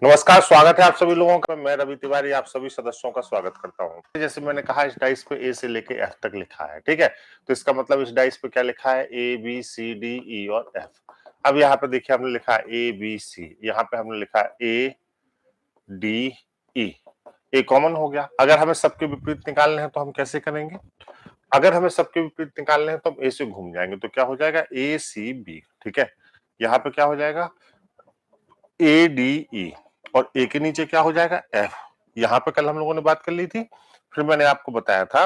नमस्कार, स्वागत है आप सभी लोगों का। मैं रवि तिवारी आप सभी सदस्यों का स्वागत करता हूं। जैसे मैंने कहा इस डाइस पे ए से लेके एफ तक लिखा है, ठीक है। तो इसका मतलब इस डाइस पे क्या लिखा है, A B C D E और एफ। अब यहाँ पे देखिए हमने लिखा ए बी सी, यहाँ पे हमने लिखा A D E. A common हो गया। अगर हमें सबके विपरीत निकालने हैं तो हम कैसे करेंगे? अगर हमें सबके विपरीत निकालने हैं तो हम ए से घूम जाएंगे, तो क्या हो जाएगा, ए सी बी, ठीक है। यहाँ पे क्या हो जाएगा, ए डी ई, और ए के नीचे क्या हो जाएगा, एफ। यहां पे कल हम लोगों ने बात कर ली थी, फिर मैंने आपको बताया था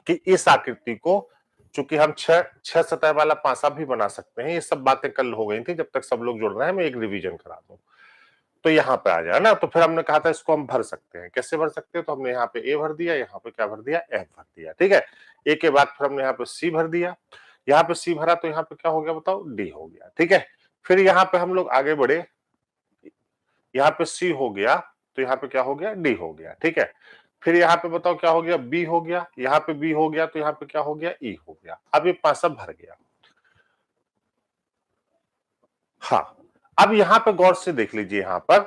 कि इस आकृति को, चूंकि हम छह सतह वाला पासा भी बना सकते हैं, ये सब बातें कल हो गई थी। जब तक सब लोग जुड़ रहे हैं मैं एक रिवीजन करा दूं। तो यहाँ पे आ जाए ना, तो फिर हमने कहा था इसको हम भर सकते हैं। कैसे भर सकते हैं? तो हमने यहाँ पे ए भर दिया, यहाँ पे क्या भर दिया, एफ भर दिया, ठीक है। ए के बाद फिर हमने यहाँ पे सी भर दिया, यहाँ पे सी भरा तो यहाँ पे क्या हो गया बताओ, डी हो गया, ठीक है। फिर यहाँ पे हम लोग आगे बढ़े, यहाँ पे सी हो गया तो यहाँ पे क्या हो गया, डी हो गया, ठीक है। फिर यहाँ पे बताओ क्या हो गया, बी हो गया, यहाँ पे बी हो गया तो यहाँ पे क्या हो गया, ई हो गया। अब ये पांच भर गया। हाँ, अब यहाँ पे गौर से देख लीजिए, यहाँ पर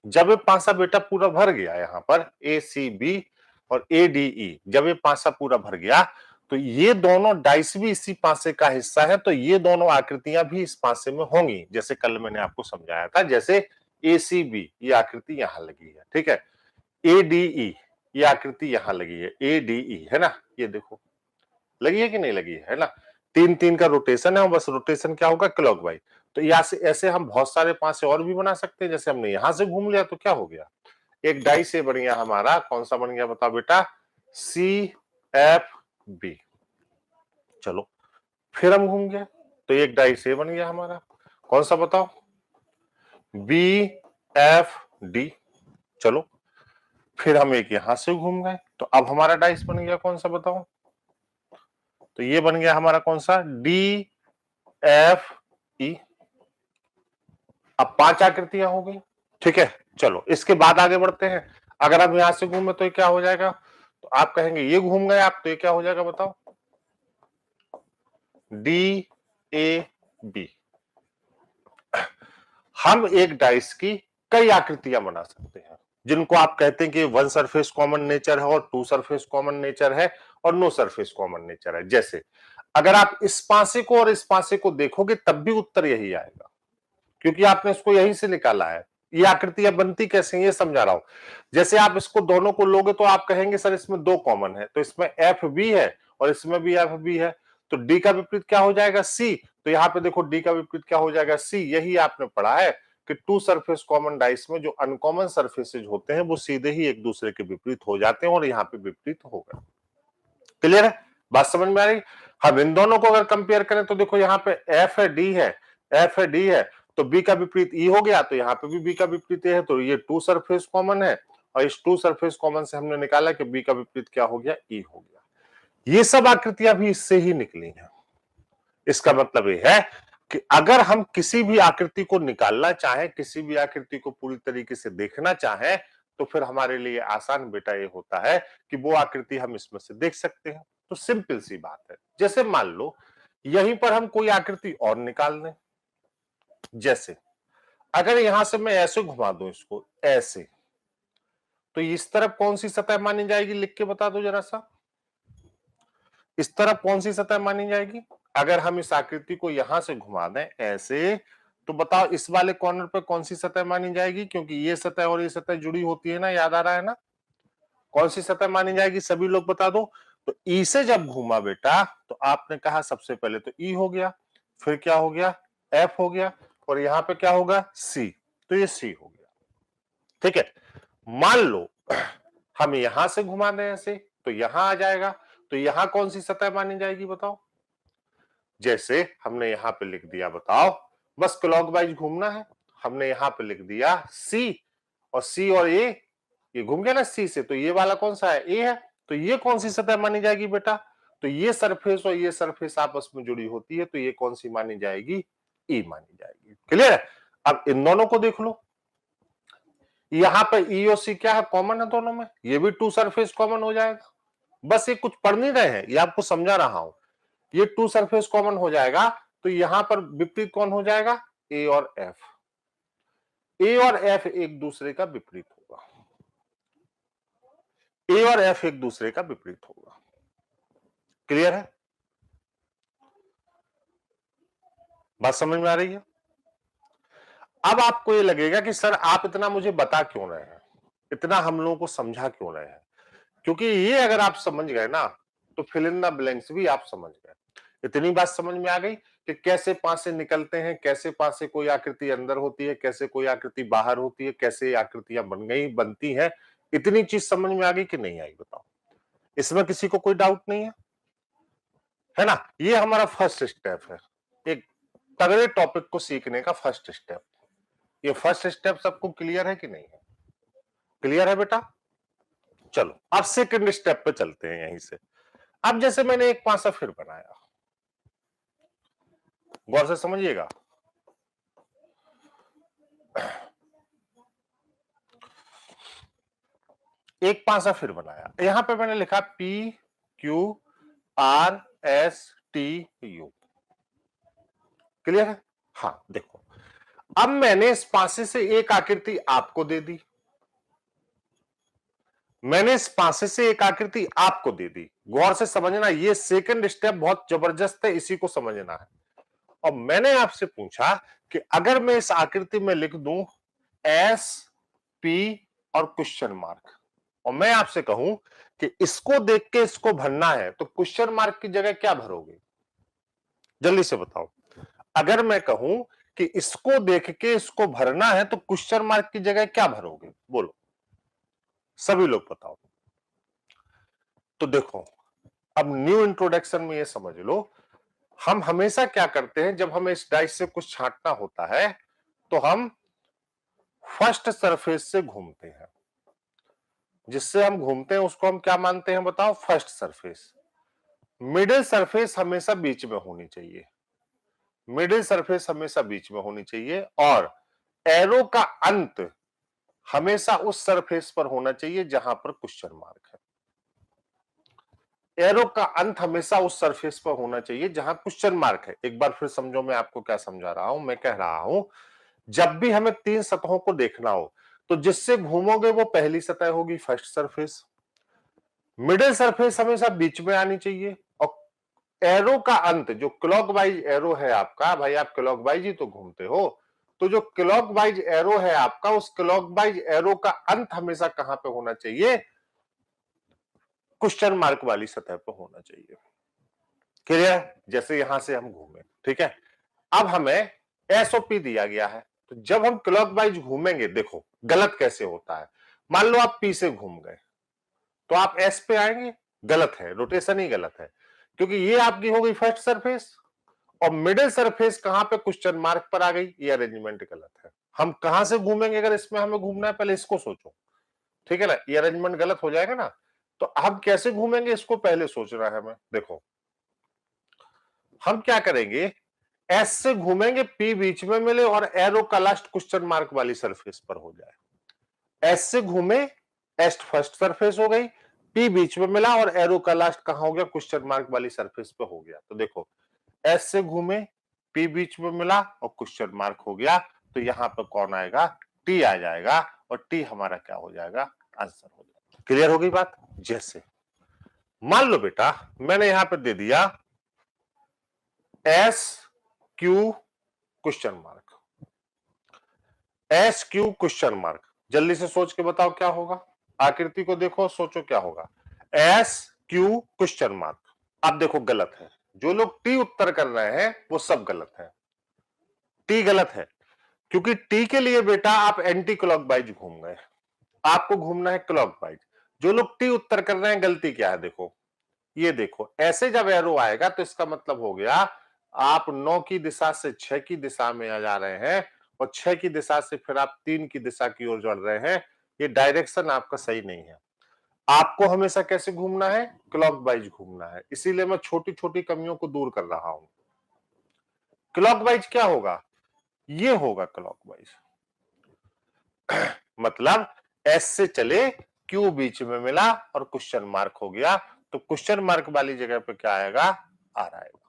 जब ये पांसा बेटा पूरा भर गया, यहाँ पर ए सी बी और ए डी ई, जब ये पांसा पूरा भर गया तो ये दोनों डाइस भी इसी पांसे का हिस्सा है, तो ये दोनों आकृतियां भी इस पांसे में होंगी, जैसे कल मैंने आपको समझाया था। जैसे ए सी बी, ये आकृति यहां लगी है, ठीक है। ए डी ई, ये आकृति यहां लगी है, ए डी ई, है ना, ये देखो लगी है कि नहीं लगी है ना। तीन तीन का रोटेशन है, बस रोटेशन क्या होगा, क्लॉकवाइज। तो यहाँ से ऐसे हम बहुत सारे पांसे और भी बना सकते हैं। जैसे हमने यहां से घूम लिया तो क्या हो गया, एक डाई से बन गया हमारा, कौन सा बन गया बताओ बेटा, सी एफ बी। चलो फिर हम घूम गए तो एक डाई से बन गया हमारा, कौन सा बताओ, बी एफ डी। चलो फिर हम एक यहां से घूम गए तो अब हमारा डाइस बन गया कौन सा बताओ, तो ये बन गया हमारा कौन सा, डी एफ ई। अब पांच आकृतियां हो गई, ठीक है। चलो इसके बाद आगे बढ़ते हैं। अगर हम यहां से घूमे तो ये क्या हो जाएगा, तो आप कहेंगे ये घूम गए आप, तो ये क्या हो जाएगा बताओ, डी ए बी। हम एक डाइस की कई आकृतियां बना सकते हैं, जिनको आप कहते हैं कि वन सरफेस कॉमन नेचर है और टू सरफेस कॉमन नेचर है और नो सरफेस कॉमन नेचर है। जैसे अगर आप इस पासे को और इस पासे को देखोगे तब भी उत्तर यही आएगा, क्योंकि आपने इसको यहीं से निकाला है। ये आकृतियां बनती कैसे ये समझा रहा हूं। जैसे आप इसको दोनों को लोगे तो आप कहेंगे सर इसमें दो कॉमन है, तो इसमें एफ बी है और इसमें भी एफ बी है, तो डी का विपरीत क्या हो जाएगा, सी। तो यहाँ पे देखो डी का विपरीत क्या हो जाएगा, सी। यही आपने पढ़ा है कि टू सरफेस कॉमन डाइस में जो अनकॉमन सरफेसेज होते हैं वो सीधे ही एक दूसरे के विपरीत हो जाते हैं, और यहाँ पे विपरीत होगा। क्लियर है, बात समझ में आ रही। हम इन दोनों को अगर कंपेयर करें तो देखो यहाँ पे एफ है डी है, एफ है डी है, तो बी का विपरीत ई हो गया, तो यहाँ पे भी बी का विपरीत है, तो ये टू सरफेस कॉमन है, और इस टू सरफेस कॉमन से हमने निकाला कि बी का विपरीत क्या हो गया, ई हो गया। ये सब आकृतियां भी इससे ही निकली हैं। इसका मतलब ये है कि अगर हम किसी भी आकृति को निकालना चाहें, किसी भी आकृति को पूरी तरीके से देखना चाहें, तो फिर हमारे लिए आसान बेटा ये होता है कि वो आकृति हम इसमें से देख सकते हैं। तो सिंपल सी बात है। जैसे मान लो यहीं पर हम कोई आकृति और निकाल लें, जैसे अगर यहां से मैं ऐसे घुमा दूं इसको ऐसे, तो इस तरफ कौन सी सतह मानी जाएगी, लिख के बता दो जरा सा। इस तरफ कौन सी सतह मानी जाएगी? अगर हम इस आकृति को यहां से घुमा दें ऐसे, तो बताओ इस वाले कॉर्नर पे कौन सी सतह मानी जाएगी, क्योंकि ये सतह और ये सतह जुड़ी होती है ना, याद आ रहा है ना। कौन सी सतह मानी जाएगी, सभी लोग बता दो। तो ई से जब घूमा बेटा तो आपने कहा सबसे पहले तो ई हो गया, फिर क्या हो गया, एफ हो गया, और यहां पे क्या होगा, सी। तो ये सी हो गया, ठीक है। मान लो हम यहां से घुमा दें ऐसे, तो यहां आ जाएगा, तो यहां कौन सी सतह मानी जाएगी बताओ। जैसे हमने यहां पे लिख दिया, बताओ, बस क्लॉकवाइज घूमना है। हमने यहां पे लिख दिया सी, और सी और ये घूम गया ना सी से, तो ये वाला कौन सा है, ए है। तो ये कौन सी सतह मानी जाएगी बेटा, तो ये सरफेस और ये सरफेस आपस में जुड़ी होती है, तो ये कौन सी मानी जाएगी, ई मानी जाएगी। क्लियर है। अब इन दोनों को देख लो, यहां पे ई और सी क्या है, कॉमन है दोनों में, ये भी टू सरफेस कॉमन हो जाएगा। बस ये कुछ पढ़ नहीं रहे हैं, ये आपको समझा रहा हूं। ये टू सरफेस कॉमन हो जाएगा, तो यहां पर विपरीत कौन हो जाएगा, ए और एफ। ए और एफ एक दूसरे का विपरीत होगा, ए और एफ एक दूसरे का विपरीत होगा। क्लियर है? बात समझ में आ रही है? अब आपको ये लगेगा कि सर आप इतना मुझे बता क्यों रहे हैं, इतना हम लोगों को समझा क्यों रहे हैं? क्योंकि ये अगर आप समझ गए ना तो फिल इन द ब्लैंक्स भी आप समझ गए। इतनी बात समझ में आ गई कि कैसे पासे निकलते हैं, कैसे पासे कोई आकृति अंदर होती है, कैसे कोई आकृति बाहर होती है, कैसे आकृतियां बनती हैं। इतनी चीज समझ में आ गई कि नहीं आई बताओ? इसमें किसी को कोई डाउट नहीं है ना? ये हमारा फर्स्ट स्टेप है, एक तगड़े टॉपिक को सीखने का फर्स्ट स्टेप। ये फर्स्ट स्टेप सबको क्लियर है कि नहीं है? क्लियर है बेटा? चलो अब सेकंड स्टेप पे चलते हैं यहीं से। अब जैसे मैंने एक पासा फिर बनाया, गौर से समझिएगा। एक पासा फिर बनाया, यहां पे मैंने लिखा P Q R S T U। Clear है? हाँ देखो, अब मैंने इस पासे से एक आकृति आपको दे दी, मैंने इस पासे से एक आकृति आपको दे दी। गौर से समझना, ये सेकंड स्टेप बहुत जबरदस्त है, इसी को समझना है। और मैंने आपसे पूछा कि अगर मैं इस आकृति में लिख दूं एस पी और क्वेश्चन मार्क, और मैं आपसे कहूं कि इसको देख के इसको भरना है, तो क्वेश्चन मार्क की जगह क्या भरोगे? जल्दी से बताओ। अगर मैं कहूं कि इसको देख के इसको भरना है, तो क्वेश्चन मार्क की जगह क्या भरोगे? बोलो सभी लोग बताओ। तो देखो, अब न्यू इंट्रोडक्शन में ये समझ लो, हम हमेशा क्या करते हैं, जब हमें इस डाइस से कुछ छांटना होता है तो हम फर्स्ट सरफेस से घूमते हैं। जिससे हम घूमते हैं उसको हम क्या मानते हैं बताओ? First surface. मिडिल सरफेस हमेशा बीच में होनी चाहिए, मिडिल सरफेस हमेशा बीच में होनी चाहिए, और एरो का अंत हमेशा उस सरफेस पर होना चाहिए जहां पर क्वेश्चन मार्क है। एरो का अंत हमेशा उस सरफेस पर होना चाहिए जहां क्वेश्चन मार्क है। एक बार फिर समझो मैं आपको क्या समझा रहा हूं। मैं कह रहा हूं, जब भी हमें तीन सतहों को देखना हो तो जिससे घूमोगे वो पहली सतह होगी, फर्स्ट सरफेस। मिडिल सरफेस हमेशा बीच में आनी चाहिए, और एरो का अंत जो क्लॉकवाइज एरो है आपका, भाई आप क्लॉकवाइज ही तो घूमते हो, तो जो क्लॉकवाइज एरो है आपका, उस क्लॉकवाइज एरो का अंत हमेशा कहां पे होना चाहिए? क्वेश्चन मार्क वाली सतह पर होना चाहिए। क्लियर? जैसे यहां से हम घूमे, ठीक है। अब हमें एसओपी दिया गया है, तो जब हम क्लॉकवाइज घूमेंगे, देखो गलत कैसे होता है। मान लो आप पी से घूम गए तो आप एस पे आएंगे, गलत है, रोटेशन ही गलत है, क्योंकि ये आपकी हो गई फर्स्ट सरफेस, और मिडिल सरफेस कहां पे? क्वेश्चन मार्क पर आ गई। ये अरेंजमेंट गलत है। हम कहां से घूमेंगे अगर इसमें हमें घूमना है? पहले इसको सोचो, ठीक है ना? ये अरेंजमेंट गलत हो जाएगा ना, तो हम कैसे घूमेंगे इसको पहले सोचना है हमें। देखो हम क्या करेंगे, एस से घूमेंगे, पी बीच में मिले और एरो का लास्ट क्वेश्चन मार्क वाली सरफेस पर हो जाए। एस से घूमे, एस फर्स्ट सरफेस हो गई, पी बीच में मिला और एरो का लास्ट कहां हो गया? क्वेश्चन मार्क वाली सरफेस पे हो गया। तो देखो एस से घूमे, पी बीच में मिला और क्वेश्चन मार्क हो गया, तो यहां पर कौन आएगा? टी आ जाएगा, और टी हमारा क्या हो जाएगा? आंसर हो जाएगा। क्लियर हो गई बात? जैसे मान लो बेटा मैंने यहां पर दे दिया S Q question mark, S Q question mark. जल्दी से सोच के बताओ क्या होगा? आकृति को देखो, सोचो क्या होगा? S Q question mark. अब देखो गलत है, जो लोग टी उत्तर कर रहे हैं वो सब गलत है। टी गलत है, क्योंकि टी के लिए बेटा आप एंटी क्लॉकवाइज घूम गए, आपको घूमना है क्लॉकवाइज। जो लोग टी उत्तर कर रहे हैं, गलती क्या है? देखो ये देखो, ऐसे जब एरो आएगा तो इसका मतलब हो गया आप 9 की दिशा से 6 की दिशा में आ जा रहे हैं, और 6 की दिशा से फिर आप 3 की दिशा की ओर बढ़ रहे हैं। ये डायरेक्शन आपका सही नहीं है। आपको हमेशा कैसे घूमना है? क्लॉकवाइज घूमना है। इसीलिए मैं छोटी छोटी कमियों को दूर कर रहा हूं। क्लॉकवाइज क्या होगा? ये होगा क्लॉकवाइज। मतलब एस से चले, क्यू बीच में मिला और क्वेश्चन मार्क हो गया, तो क्वेश्चन मार्क वाली जगह पे क्या आएगा? आर आएगा,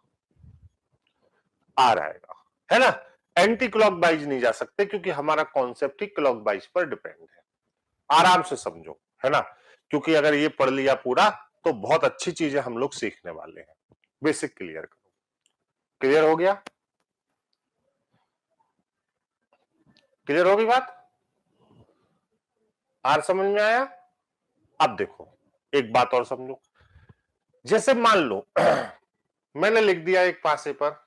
आर आएगा, है ना? एंटी क्लॉकवाइज नहीं जा सकते क्योंकि हमारा कॉन्सेप्ट ही क्लॉकवाइज पर डिपेंड है। आराम से समझो, है ना, क्योंकि अगर ये पढ़ लिया पूरा तो बहुत अच्छी चीजें हम लोग सीखने वाले हैं। बेसिक क्लियर करो। क्लियर हो गया? क्लियर होगी बात? आर समझ में आया? अब देखो एक बात और समझो। जैसे मान लो मैंने लिख दिया एक पासे पर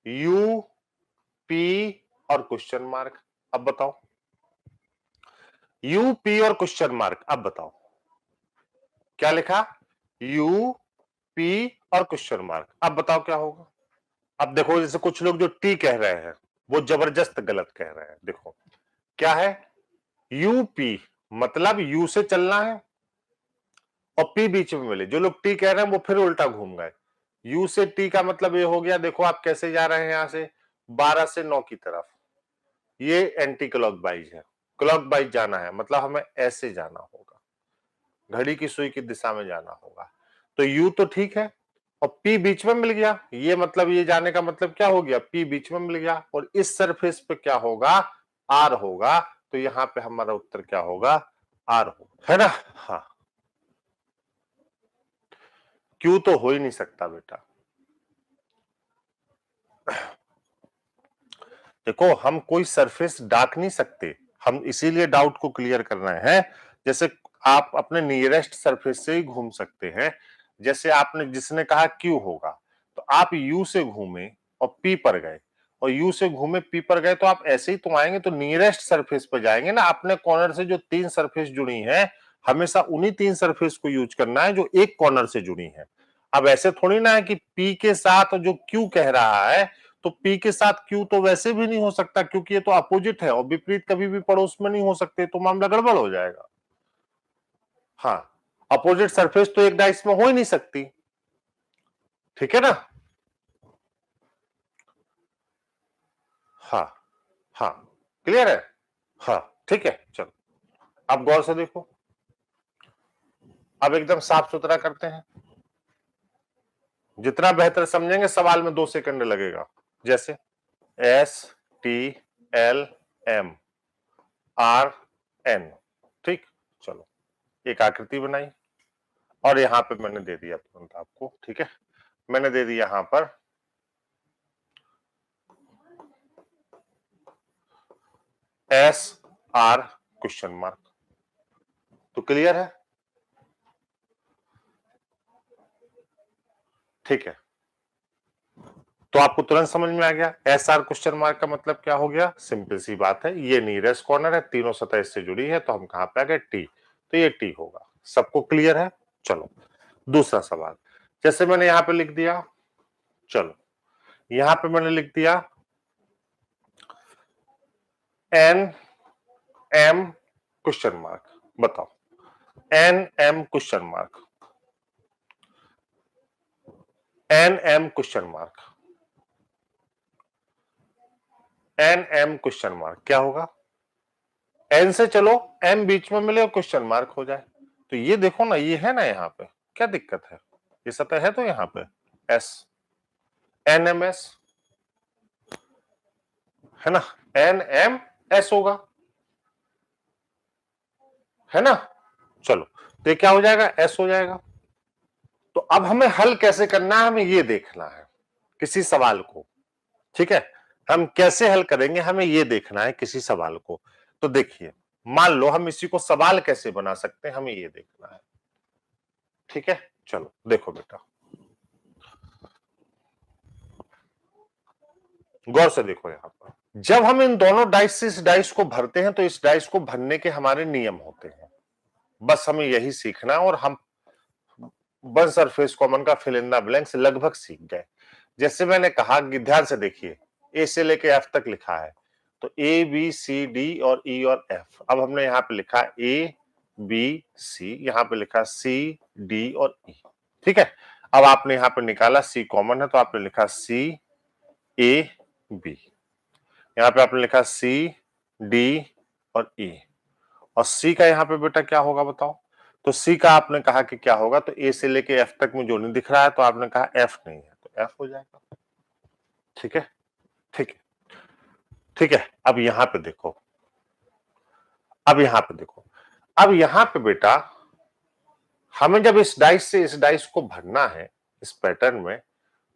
यू पी और क्वेश्चन मार्क। अब बताओ यू पी और क्वेश्चन मार्क। अब बताओ क्या लिखा? यू पी और क्वेश्चन मार्क। अब बताओ क्या होगा? अब देखो जैसे कुछ लोग जो टी कह रहे हैं वो जबरदस्त गलत कह रहे हैं। देखो क्या है? यूपी मतलब यू से चलना है और पी बीच में मिले। जो लोग टी कह रहे हैं वो फिर उल्टा घूम गए। यू से टी का मतलब ये हो गया, देखो आप कैसे जा रहे हैं यहां से 12 से 9 की तरफ, ये एंटी क्लॉकवाइज है। क्लॉकवाइज जाना है मतलब हमें ऐसे जाना होगा, घड़ी की सुई की दिशा में जाना होगा। तो यू तो ठीक है और पी बीच में मिल गया, ये मतलब ये जाने का मतलब क्या हो गया? पी बीच में मिल गया और इस सरफेस पे क्या होगा? आर होगा। तो यहां पे हमारा उत्तर क्या होगा? आर होगा, है ना? हाँ, क्यू तो हो ही नहीं सकता बेटा। देखो हम कोई सरफेस डाक नहीं सकते, हम इसीलिए डाउट को क्लियर करना है। जैसे आप अपने नियरेस्ट सरफेस से ही घूम सकते हैं। जैसे आपने जिसने कहा क्यू होगा तो आप यू से घूमे और पी पर गए और यू से घूमे पी पर गए तो आप ऐसे ही तो आएंगे, तो नियरेस्ट सरफेस पर जाएंगे ना। अपने कॉर्नर से जो 3 सरफेस जुड़ी हैं हमेशा उन्हीं 3 सरफेस को यूज करना है जो एक कॉर्नर से जुड़ी हैं। अब ऐसे थोड़ी ना है कि पी के साथ जो क्यू कह रहा है तो पी के साथ क्यू तो वैसे भी नहीं हो सकता क्योंकि ये तो अपोजिट है और विपरीत कभी भी पड़ोस में नहीं हो सकते, तो मामला गड़बड़ हो जाएगा। हाँ, अपोजिट सरफेस तो एक डाइस में हो ही नहीं सकती, ठीक है ना? हाँ हाँ, क्लियर है? हाँ ठीक है, चलो अब गौर से देखो, अब एकदम साफ सुथरा करते हैं। जितना बेहतर समझेंगे सवाल में 2 सेकंड लगेगा। जैसे S T L M R N, ठीक, चलो एक आकृति बनाई और यहां पे मैंने दे दिया तुरंत आपको, ठीक है, मैंने दे दिया यहां पर एस आर क्वेश्चन मार्क। तो क्लियर है? ठीक है, तो आपको तुरंत समझ में आ गया एस आर क्वेश्चन मार्क का मतलब क्या हो गया? सिंपल सी बात है, ये नियरेस्ट कॉर्नर है, तीनों सतह इससे जुड़ी है, तो हम कहां पे आ गए? टी, तो ये टी होगा। सबको क्लियर है? चलो दूसरा सवाल, जैसे मैंने यहां पे लिख दिया, चलो यहां पे मैंने लिख दिया एन एम क्वेश्चन मार्क। बताओ N M question mark, N M question mark, N M question mark क्या होगा? एन से चलो एम बीच में मिले और क्वेश्चन मार्क हो जाए। तो ये देखो ना, ये है ना यहाँ पे, क्या दिक्कत है? ये सतह है तो यहाँ पे एस, एन एम एस, है ना? एन एम एस होगा, है ना? चलो तो ये क्या हो जाएगा? एस हो जाएगा। तो अब हमें हल कैसे करना है, हमें ये देखना है किसी सवाल को, ठीक है? हम कैसे हल करेंगे हमें ये देखना है किसी सवाल को। तो देखिए मान लो हम इसी को सवाल कैसे बना सकते हैं, हमें ये देखना है, ठीक है? चलो देखो बेटा, गौर से देखो यहां पर, जब हम इन दोनों डाइस से इस डाइस को भरते हैं तो इस डाइस को भरने के हमारे नियम होते हैं। बस हमें यही सीखना है और हम वन सरफेस कॉमन का फिल इन द ब्लैंक्स लगभग सीख गए। जैसे मैंने कहा कि ध्यान से देखिए, ए से लेके एफ तक लिखा है, तो ए बी सी डी और ई और एफ। अब हमने यहाँ पे लिखा ए बी सी, यहाँ पे लिखा सी डी और ई, ठीक है? अब आपने यहाँ पे निकाला सी कॉमन है तो आपने लिखा सी ए बी, यहाँ पे आपने लिखा सी डी और ई, और सी का यहाँ पे बेटा क्या होगा बताओ? तो सी का आपने कहा कि क्या होगा, तो ए से लेके एफ तक में जो नहीं दिख रहा है तो आपने कहा एफ नहीं है, तो एफ हो जाएगा। ठीक है, ठीक है, ठीक है। अब यहां पे देखो, अब यहां पे देखो, अब यहां पे बेटा हमें जब इस डाइस से इस डाइस को भरना है इस पैटर्न में,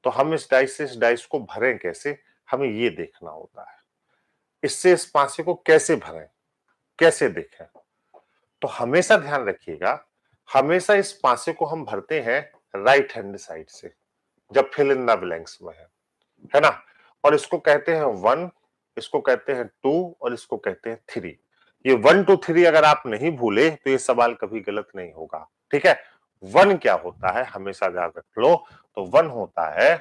तो हम इस डाइस से इस डाइस को भरें कैसे, हमें ये देखना होता है। इससे इस पासे को कैसे भरें, कैसे देखें, तो हमेशा ध्यान रखिएगा, हमेशा इस पासे को हम भरते हैं राइट हैंड साइड से जब फिल इन द ब्लैंक्स में है ना। और इसको कहते हैं 1, इसको कहते हैं 2 और इसको कहते हैं 3। ये 1 2 3 अगर आप नहीं भूले तो ये सवाल कभी गलत नहीं होगा। ठीक है, 1 क्या होता है हमेशा याद रख लो, तो 1 होता है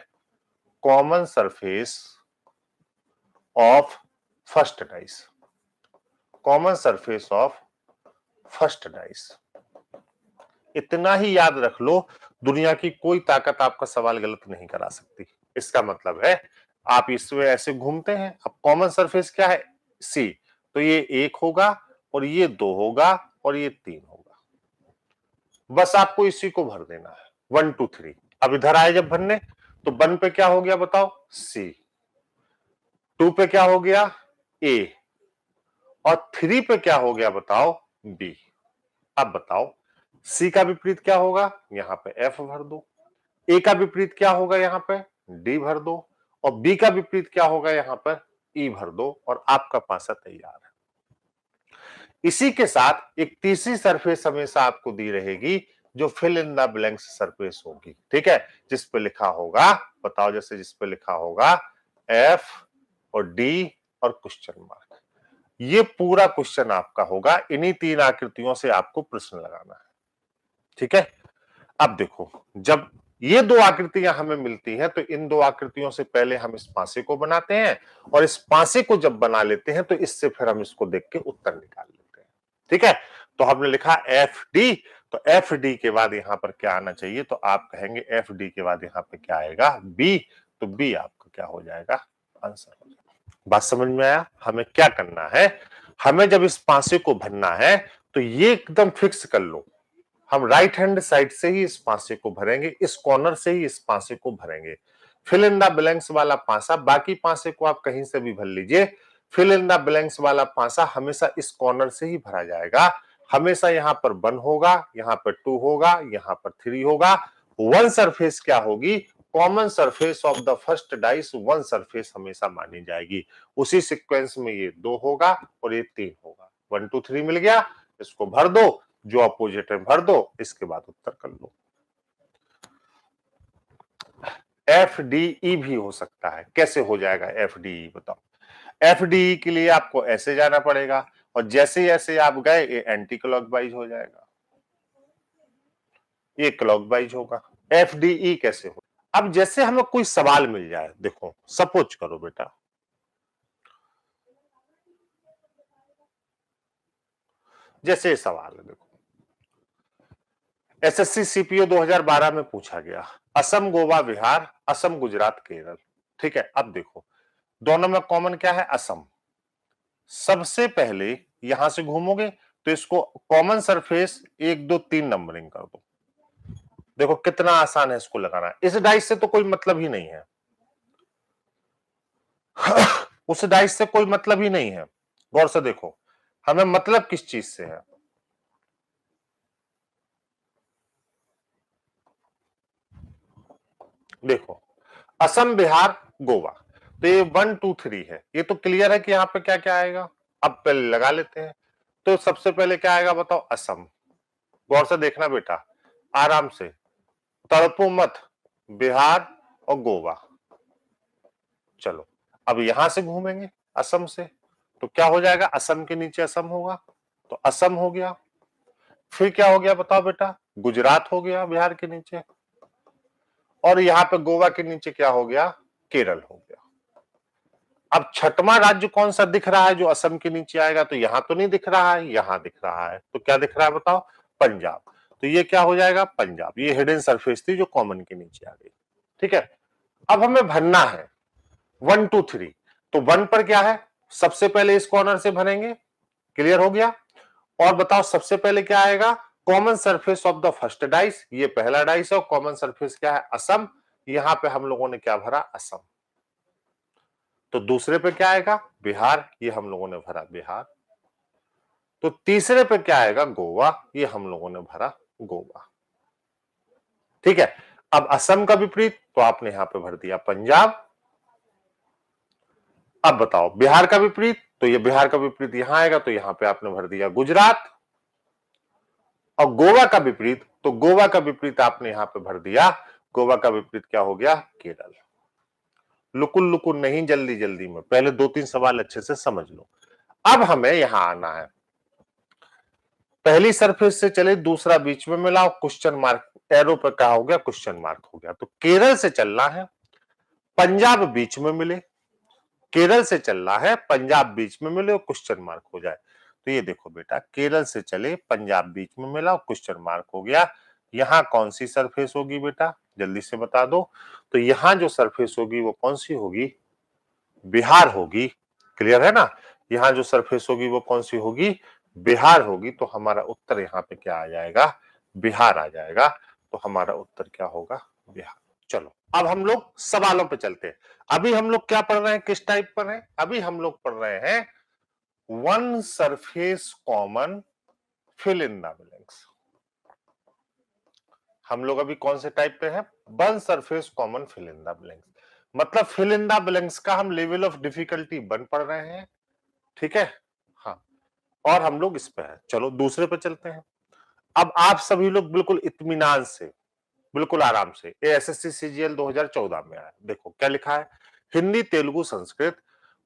common surface of first dice, common surface of first dice. इतना ही याद रख लो, दुनिया की कोई ताकत आपका सवाल गलत नहीं करा सकती। इसका मतलब है आप इसमें ऐसे घूमते हैं, अब कॉमन सरफेस क्या है, सी, तो ये 1 होगा और ये 2 होगा और ये 3 होगा। बस आपको इसी को भर देना है 1 2 3। अब इधर आए जब भरने, तो 1 पे क्या हो गया बताओ, सी, 2 पे क्या हो गया, ए, और 3 पे क्या हो गया बताओ, बी। अब बताओ सी का विपरीत क्या होगा, यहां पे एफ भर दो, ए का विपरीत क्या होगा यहां पे, डी भर दो, और बी का विपरीत क्या होगा यहां पर, ई भर दो, और आपका पासा तैयार है। इसी के साथ एक तीसरी सरफेस हमेशा आपको दी रहेगी जो fill in the blanks surface होगी। ठीक है, जिस पे लिखा होगा, बताओ, जैसे जिस पे लिखा होगा एफ और डी और क्वेश्चन मार्क, ये पूरा क्वेश्चन आपका होगा। इन्हीं 3 आकृतियों से आपको प्रश्न लगाना है। ठीक है, अब देखो, जब ये 2 आकृतियां हमें मिलती हैं तो इन 2 आकृतियों से पहले हम इस पासे को बनाते हैं, और इस पासे को जब बना लेते हैं तो इससे फिर हम इसको देख के उत्तर निकाल लेते हैं। ठीक है, तो हमने लिखा एफ डी, तो एफ डी के बाद यहां पर क्या आना चाहिए, तो आप कहेंगे एफ डी के बाद यहां पे क्या आएगा, बी, तो बी आपका क्या हो जाएगा, आंसर हो जाएगा। बात समझ में आया, हमें क्या करना है, हमें जब इस पासे को भरना है तो ये एकदम फिक्स कर लो, हम राइट हैंड साइड से ही इस पासे को भरेंगे, इस कॉर्नर से ही इस पासे को भरेंगे। फिल इन द ब्लैंक्स वाला पासा, बाकी पासे को आप कहीं से भी भर लीजिए, फिल इन द ब्लैंक्स वाला पासा हमेशा इस कॉर्नर से ही भरा जाएगा। हमेशा यहां पर 1 होगा, यहां पर 2 होगा, यहां पर 3 होगा। वन सरफेस क्या होगी, common surface of the first dice one surface हमेशा मानी जाएगी। उसी सीक्वेंस में ये 2 होगा और ये 3 होगा। 1 2 3 मिल गया, इसको भर दो, जो अपोजिट है भर दो, इसके बाद उत्तर कर लो। एफ डी ई भी हो सकता है, कैसे हो जाएगा एफ डी ई बताओ। एफ डी ई के लिए आपको ऐसे जाना पड़ेगा, और जैसे जैसे आप गए ये एंटी क्लॉकवाइज हो जाएगा, ये क्लॉकवाइज होगा। एफ डी ई कैसे हो, अब जैसे हमें कोई सवाल मिल जाए, देखो सपोज करो बेटा, जैसे सवाल है, देखो एसएससी सीपीओ 2012 में पूछा गया, असम गोवा बिहार, असम गुजरात केरल। ठीक है, अब देखो दोनों में कॉमन क्या है, असम। सबसे पहले यहां से घूमोगे तो इसको कॉमन सरफेस 1 2 3 नंबरिंग कर दो। देखो कितना आसान है इसको लगाना, इस डाइस से तो कोई मतलब ही नहीं है उस डाइस से कोई मतलब ही नहीं है। गौर से देखो हमें मतलब किस चीज से है, देखो असम बिहार गोवा, तो ये 1 2 3 है, ये तो क्लियर है कि यहाँ पे क्या क्या आएगा। अब पहले लगा लेते हैं, तो सबसे पहले क्या आएगा बताओ, असम। गौर से देखना बेटा, आराम से, तड़पो मत, बिहार और गोवा। चलो अब यहां से घूमेंगे असम से, तो क्या हो जाएगा, असम के नीचे असम होगा, तो असम हो गया। फिर क्या हो गया बताओ बेटा, गुजरात हो गया बिहार के नीचे, और यहां पे गोवा के नीचे क्या हो गया, केरल हो गया। अब छठवां राज्य कौन सा दिख रहा है जो असम के नीचे आएगा, तो यहां तो नहीं दिख रहा है, यहां दिख रहा है, तो क्या दिख रहा है बताओ, पंजाब। तो ये क्या हो जाएगा, पंजाब। ये हिडन सरफेस थी जो कॉमन के नीचे आ गई। ठीक है, अब हमें भरना है 1 2 3, तो 1 पर क्या है, सबसे पहले इस कॉर्नर से भरेंगे, क्लियर हो गया। और बताओ सबसे पहले क्या आएगा, common surface of the first dice, ये पहला डाइस है, कॉमन सरफेस क्या है, असम। यहां पे हम लोगों ने क्या भरा, असम। तो दूसरे पे क्या आएगा? बिहार, ये हम लोगों ने भरा बिहार। तो तीसरे पे क्या आएगा? गोवा, ये हम लोगों ने भरा गोवा। ठीक है। अब असम का विपरीत तो आपने यहां पे भर दिया पंजाब। अब बताओ बिहार का विपरीत, तो ये बिहार का विपरीत यहां आएगा, तो यहां पे आपने भर दिया गुजरात। और गोवा का विपरीत, तो गोवा का विपरीत आपने यहां पे भर दिया, गोवा का विपरीत क्या हो गया? केरल। लुकुन लुकुन नहीं, जल्दी जल्दी में, पहले 2-3 सवाल अच्छे से समझ लो। अब हमें यहां आना है, पहली सरफेस से चले, दूसरा बीच में मिलाओ, क्वेश्चन मार्क एरो पर क्या हो गया? क्वेश्चन मार्क हो गया। तो केरल से चलना है, पंजाब बीच में मिले, केरल से चलना है, पंजाब बीच में मिले और क्वेश्चन मार्क हो जाए। तो ये देखो बेटा, केरल से चले, पंजाब बीच में मिला और क्वेश्चन मार्क हो गया। यहां कौन सी सरफेस होगी बेटा? जल्दी से बता दो। तो यहां जो सरफेस होगी वो कौन सी होगी? बिहार होगी। क्लियर है ना? यहां जो सरफेस होगी वो कौन सी होगी? बिहार होगी। तो हमारा उत्तर यहाँ पे क्या आ जाएगा? बिहार आ जाएगा। तो हमारा उत्तर क्या होगा? बिहार। चलो अब हम लोग सवालों पे चलते हैं। अभी हम लोग क्या पढ़ रहे हैं? किस टाइप पर है? अभी हम लोग पढ़ रहे हैं one surface common, fill in the blanks. हम लोग अभी कौन से टाइप पे हैं? One surface common, fill in the blanks. मतलब फिल इन द ब्लैंक्स का हम लेवल ऑफ डिफिकल्टी 1 पढ़ रहे हैं। ठीक है। हाँ, और हम लोग इस पे हैं। चलो दूसरे पे चलते हैं। अब आप सभी लोग बिल्कुल इत्मीनान से, बिल्कुल आराम से, एएसएससी सीजीएल 2014 में आया, देखो क्या लिखा है? हिंदी, तेलुगु, संस्कृत,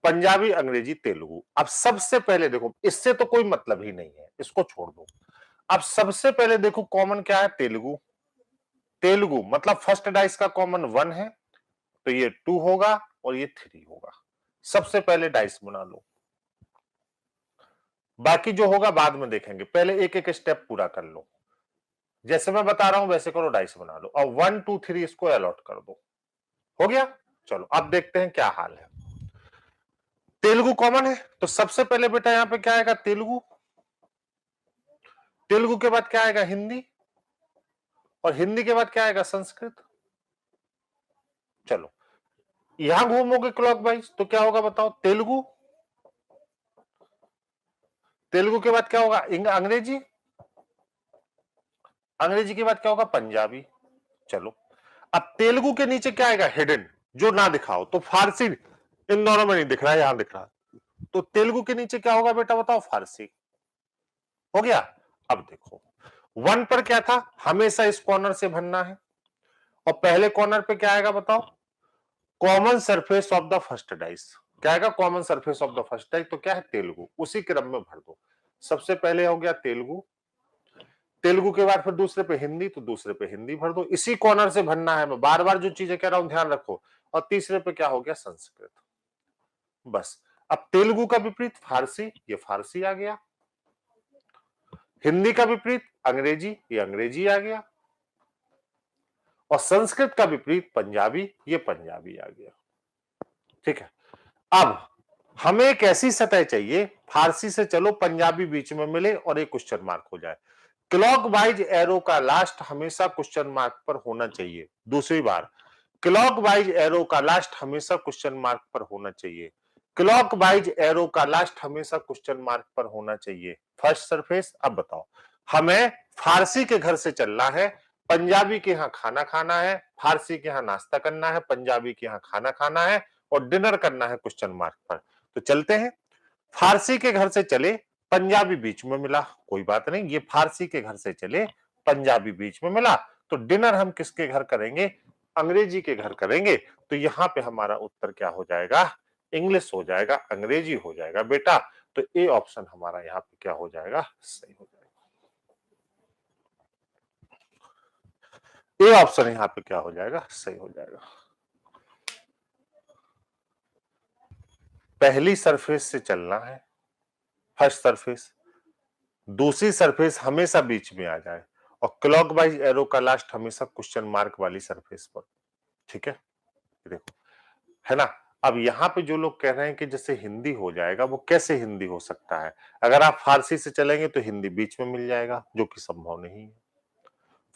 पंजाबी, अंग्रेजी, तेलुगु। अब सबसे पहले देखो, इससे तो कोई मतलब ही नहीं है, इसको छोड़ दो। अब सबसे पहले देखो कॉमन क्या है? तेलुगु। तेलुगु मतलब फर्स्ट डाइस का कॉमन 1 है, तो ये 2 होगा और ये 3 होगा। सबसे पहले डाइस बना लो, बाकी जो होगा बाद में देखेंगे, पहले एक एक स्टेप पूरा कर लो। जैसे मैं बता रहा हूं वैसे करो, डाइस बना लो और 1 2 3 इसको अलॉट कर दो। हो गया? चलो अब देखते हैं क्या हाल है। तेलुगु कॉमन है, तो सबसे पहले बेटा यहां पे क्या आएगा? तेलुगु। तेलुगु के बाद क्या आएगा? हिंदी। और हिंदी के बाद क्या आएगा? संस्कृत। चलो यहां घूमोगे क्लॉक वाइज तो क्या होगा बताओ? तेलुगु। तेलुगु के बाद क्या होगा? अंग्रेजी। अंग्रेजी के बाद क्या होगा? पंजाबी। चलो अब तेलुगु के नीचे क्या आएगा? हिडन, जो ना दिखाओ, तो फारसी इन दोनों में नहीं दिख रहा है, यहां दिख रहा है। तो तेलुगु के नीचे क्या होगा बेटा बताओ? फारसी। हो गया? अब देखो 1 पर क्या था? हमेशा इस कॉर्नर से भरना है, और पहले कॉर्नर पे क्या आएगा बताओ? Common surface of the first dice. क्या आएगा? Common surface of the first dice, तो क्या है? तेलुगु। उसी क्रम में भर दो। सबसे पहले हो गया तेलुगु, तेलुगु के बाद फिर दूसरे पे हिंदी, तो दूसरे पे हिंदी भर दो। इसी कॉर्नर से भरना है, मैं बार बार जो चीजें कह रहा हूं ध्यान रखो। और तीसरे पे क्या हो गया? संस्कृत। बस। अब तेलुगु का विपरीत फारसी, ये फारसी आ गया। हिंदी का विपरीत अंग्रेजी, ये अंग्रेजी आ गया। और संस्कृत का विपरीत पंजाबी, ये पंजाबी आ गया। ठीक है। अब हमें एक ऐसी सतह चाहिए, फारसी से चलो पंजाबी बीच में मिले और एक क्वेश्चन मार्क हो जाए। क्लॉकवाइज एरो का लास्ट हमेशा क्वेश्चन मार्क पर होना चाहिए। दूसरी बार, क्लॉकवाइज एरो का लास्ट हमेशा क्वेश्चन मार्क पर होना चाहिए। क्लॉकवाइज एरो का लास्ट हमेशा क्वेश्चन मार्क पर होना चाहिए। First surface. अब बताओ, हमें फारसी के घर से चलना है, पंजाबी के यहां खाना खाना है, फारसी के यहां नाश्ता करना है, पंजाबी के यहां खाना खाना है और डिनर करना है क्वेश्चन मार्क पर। तो चलते हैं। फारसी के घर से चले, पंजाबी बीच में मिला, कोई बात नहीं, ये फारसी के घर से चले, पंजाबी बीच में मिला, तो डिनर हम किसके घर करेंगे? अंग्रेजी के घर करेंगे। तो यहां पे हमारा उत्तर क्या हो जाएगा? इंग्लिश हो जाएगा, अंग्रेजी हो जाएगा बेटा। तो ए ऑप्शन हमारा यहाँ पे क्या हो जाएगा? सही हो जाएगा। ए ऑप्शन यहाँ पे क्या हो जाएगा? सही हो जाएगा। पहली सरफेस से चलना है, फर्स्ट सरफेस, दूसरी सरफेस हमेशा बीच में आ जाए, और क्लॉकवाइज एरो का लास्ट हमेशा क्वेश्चन मार्क वाली सरफेस पर। ठीक है, देखो, है ना? अब यहाँ पे जो लोग कह रहे हैं कि जैसे हिंदी हो जाएगा, वो कैसे हिंदी हो सकता है? अगर आप फारसी से चलेंगे तो हिंदी बीच में मिल जाएगा, जो कि संभव नहीं है।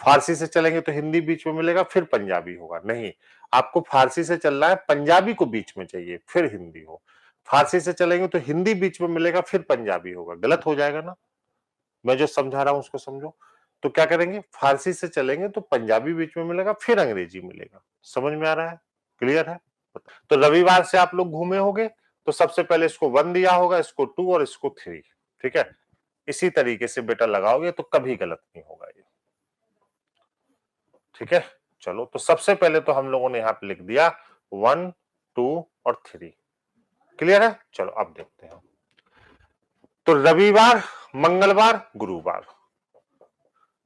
फारसी से चलेंगे तो हिंदी बीच में मिलेगा, फिर पंजाबी होगा। नहीं, आपको फारसी से चलना है, पंजाबी को बीच में चाहिए, फिर हिंदी हो। फारसी से चलेंगे तो हिंदी बीच में मिलेगा, फिर पंजाबी होगा। गलत हो जाएगा ना। मैं जो समझा रहा हूं उसको समझो। तो क्या करेंगे, फारसी से चलेंगे तो पंजाबी बीच में मिलेगा, फिर अंग्रेजी मिलेगा। समझ में आ रहा है? क्लियर है? तो रविवार से आप लोग घूमे होंगे, तो सबसे पहले इसको 1 दिया होगा, इसको 2 और इसको 3। ठीक है, इसी तरीके से बेटा लगाओगे तो कभी गलत नहीं होगा ये। ठीक है, चलो तो सबसे पहले तो हम लोगों ने यहां पे लिख दिया 1, 2 और 3। क्लियर है? चलो अब देखते हैं। तो रविवार, मंगलवार, गुरुवार,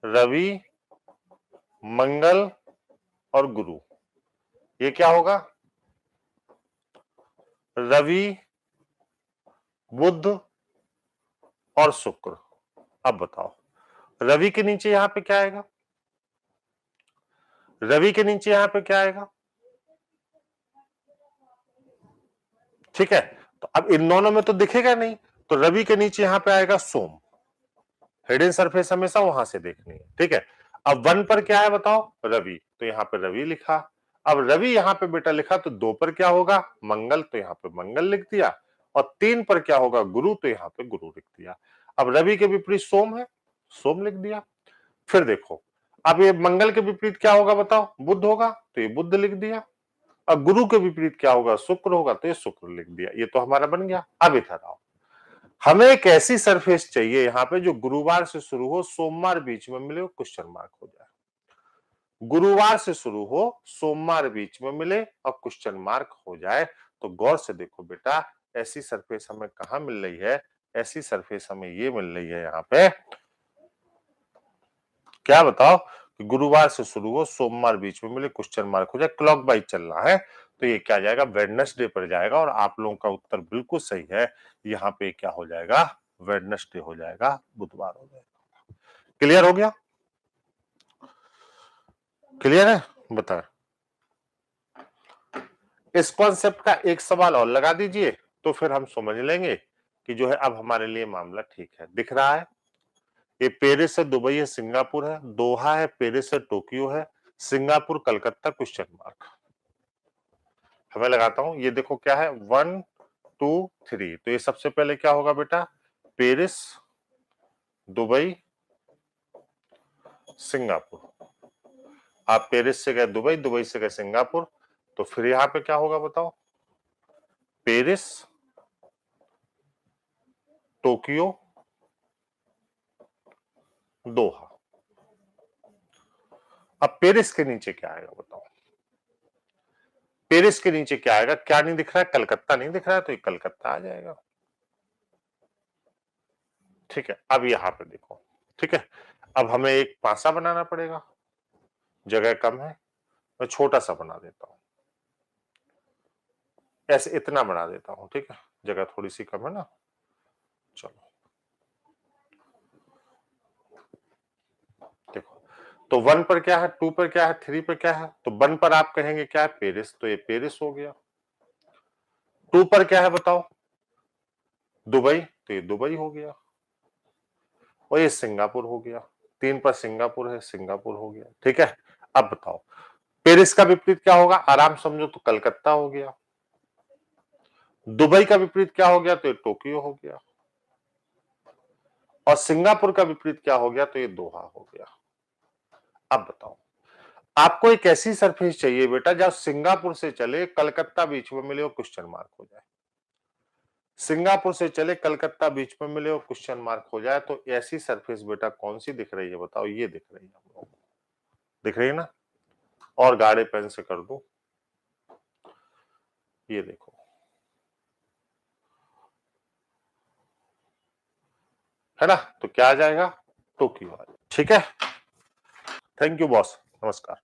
रवि, मंगल और गुरु, ये क्या होगा? रवि, बुध और शुक्र। अब बताओ, रवि के नीचे यहां पे क्या आएगा? रवि के नीचे यहां पे क्या आएगा? ठीक है, तो अब इन दोनों में तो दिखेगा नहीं, तो रवि के नीचे यहां पे आएगा सोम। हिडन सरफेस हमेशा वहां से देखनी है। ठीक है, अब 1 पर क्या है बताओ? रवि, तो यहां पे रवि लिखा। अब रवि यहां पे बेटा लिखा, तो 2 पर क्या होगा? मंगल, तो यहां पे मंगल लिख दिया। और 3 पर क्या होगा? गुरु, तो यहां पे गुरु लिख दिया। अब रवि के विपरीत सोम है, सोम लिख दिया। फिर देखो, अब ये मंगल के विपरीत क्या होगा बताओ? बुध होगा, तो ये बुध लिख दिया। अब गुरु के विपरीत क्या होगा? शुक्र होगा, तो ये शुक्र लिख दिया। ये तो हमारा बन गया। अब इधर आओ, हमें एक ऐसी सरफेस चाहिए यहां पे जो गुरुवार से शुरू हो, सोमवार बीच में मिले, क्वेश्चन मार्क हो जाए। गुरुवार से शुरू हो, सोमवार बीच में मिले और क्वेश्चन मार्क हो जाए। तो गौर से देखो बेटा, ऐसी सरफेस हमें कहां मिल रही है? ऐसी सरफेस हमें ये मिल रही है यहां पे, क्या बताओ? कि गुरुवार से शुरू हो, सोमवार बीच में मिले, क्वेश्चन मार्क हो जाए, क्लॉक वाइज चलना है। तो ये क्या जाएगा? वेडनेसडे पर जाएगा। और आप लोगों का उत्तर बिल्कुल सही है। यहाँ पे क्या हो जाएगा? वेडनेसडे हो जाएगा, बुधवार हो जाएगा। क्लियर हो गया? क्लियर है? बताए। इस कॉन्सेप्ट का एक सवाल और लगा दीजिए, तो फिर हम समझ लेंगे कि जो है अब हमारे लिए मामला ठीक है। दिख रहा है, ये पेरिस है, दुबई है, सिंगापुर है, दोहा है, पेरिस है, टोक्यो है, सिंगापुर, कलकत्ता, क्वेश्चन मार्क। हमें लगाता हूं, ये देखो क्या है? 1, 2, 3। तो ये सबसे पहले क्या होगा बेटा? Paris, Dubai, Singapore. आप पेरिस से गए दुबई, दुबई से गए सिंगापुर, तो फिर यहां पे क्या होगा बताओ? पेरिस, टोक्यो, दोहा। अब पेरिस के नीचे क्या आएगा बताओ? पेरिस के नीचे क्या आएगा? क्या नहीं दिख रहा है? कलकत्ता नहीं दिख रहा है, तो ये कलकत्ता आ जाएगा। ठीक है, अब यहां पे देखो। ठीक है, अब हमें एक पासा बनाना पड़ेगा, जगह कम है, मैं छोटा सा बना देता हूं, ऐसे इतना बना देता हूं। ठीक है, जगह थोड़ी सी कम है ना। चलो देखो, तो 1 पर क्या है, 2 पर क्या है, 3 पर क्या है? तो 1 पर आप कहेंगे क्या है? पेरिस, तो ये पेरिस हो गया। 2 पर क्या है बताओ? दुबई, तो ये दुबई हो गया। और ये सिंगापुर हो गया। 3 पर सिंगापुर है, सिंगापुर हो गया। ठीक है, अब बताओ, पेरिस का विपरीत क्या होगा? आराम समझो, तो कलकत्ता हो गया। दुबई का विपरीत क्या हो गया? तो ये टोक्यो हो गया। और सिंगापुर का विपरीत क्या हो गया? तो ये दोहा हो गया। अब बताओ, आपको एक ऐसी सरफेस चाहिए बेटा जहां सिंगापुर से चले, कलकत्ता बीच में मिले और क्वेश्चन मार्क हो जाए। सिंगापुर से चले, कलकत्ता बीच में मिले और क्वेश्चन मार्क हो जाए। तो ऐसी सरफेस बेटा कौन सी दिख रही है बताओ? ये दिख रही है हम लोगों को। दिख रही है ना? और गाढ़े पेन से कर दो, ये देखो, है ना? तो क्या आ जाएगा? टोक्यो आ जाएगा। ठीक है, थैंक यू बॉस, नमस्कार।